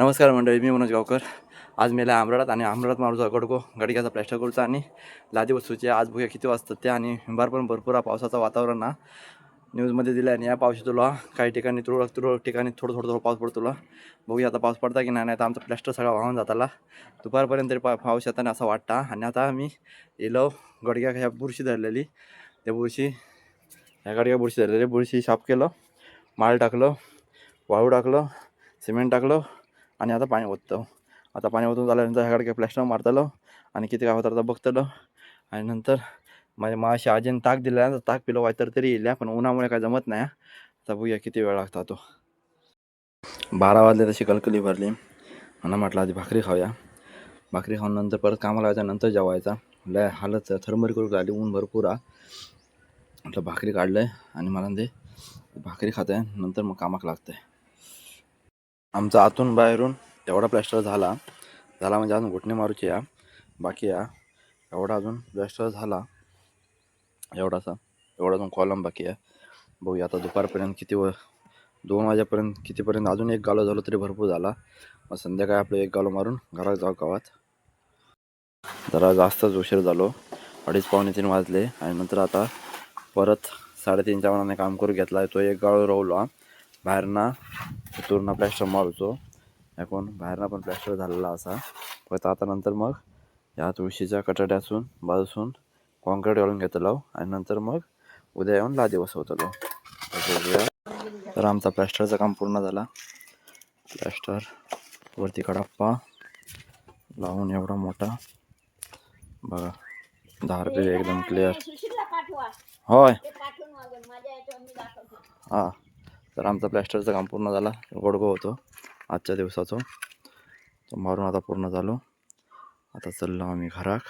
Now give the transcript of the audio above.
नमस्कार मंडळी, मी मनोज गावकर. आज मेला आमराळात आणि आमराळात मारूचा गडको गडक्याचा प्लॅस्टर करूचा आणि लादी वस्तूचे आज बघूया किती वाजतात ते. आणि हिंबार पण भरपूर पावसाचं वातावरण ना न्यूजमध्ये दिलं. आणि या पावशी तुला काही ठिकाणी तुरळक ठिकाणी थोडं पाऊस पडतो. तुला बघूया आता पाऊस पडता की नाही. तर आमचा प्लॅस्टर सगळा वाहून जाताला दुपारपर्यंत तरी पाऊस येताना असं वाटता. आणि आता आम्ही येलो गडक्या ह्या बुरशी धरलेली, त्या बुरशी ह्या गडक्या बुरशी धरलेली बुरशी साफ केलं, माळ टाकलं, वाळू टाकलं, सिमेंट टाकलं आणि आता पाणी ओततं. आता पाणी ओतून झाल्यानंतर ह्याकडे काही प्लॅस्टर मारतलो आणि किती काय होतं आता बघतलो. आणि नंतर माझ्या माशी आजीने ताक दिलं, ताक पिलो वाय तरी येईल, पण उन्हामुळे काय जमत नाही. आता बघूया किती वेळ लागता तो. 12 वाजले तशी कलकली भरली. म्हणून म्हटलं आधी भाकरी खाऊया. भाकरी खाऊन नंतर परत कामाला जायचं, नंतर जेवायचा. लय हालत थरमरी करून आली, ऊन भरपूर आहे. म्हटलं भाकरी काढलंय आणि मला ते भाकरी खात आहे, नंतर मग कामाक लागतंय. आमचा आतून बाहेरून एवढा प्लॅस्टर झाला म्हणजे अजून घुटणे मारूची या बाकी या. एवढा अजून प्लॅस्टर झाला, एवढा अजून कॉलम बाकी आहे. बघूया आता दुपारपर्यंत 2 वाजेपर्यंत कितीपर्यंत अजून एक गालो झालो तरी भरपूर झाला. मग संध्याकाळी आपलं एक गालो मारून घरात जाऊ गावात. जरा जास्तच उशीर झालो, 2:30-3 वाजले. आणि नंतर आता परत 3:30च्या मनाने काम करू घेतला. तो एक गाळो राहला बाहेरना पूर्ण प्लॅस्टर मारूचो. याकून बाहेरना पण प्लॅस्टर झालेला असा. परत आता नंतर मग या तुळशीच्या कटाड्यासून बाजूसून कॉन्क्रीट घालून घेतलो आणि नंतर मग उद्या येऊन लादी बसवतलो. तर आमचा प्लॅस्टरचं काम पूर्ण झाला. प्लॅस्टर वरती कडाप्पा लावून एवढा मोठा बघा, धारपे एकदम क्लिअर. होय हां, तर आमचा प्लॅस्टरचं काम पूर्ण झाला. गोडगो होतो आजच्या दिवसाचं, तो मारून आता पूर्ण झालो. आता चाललो आम्ही घराक.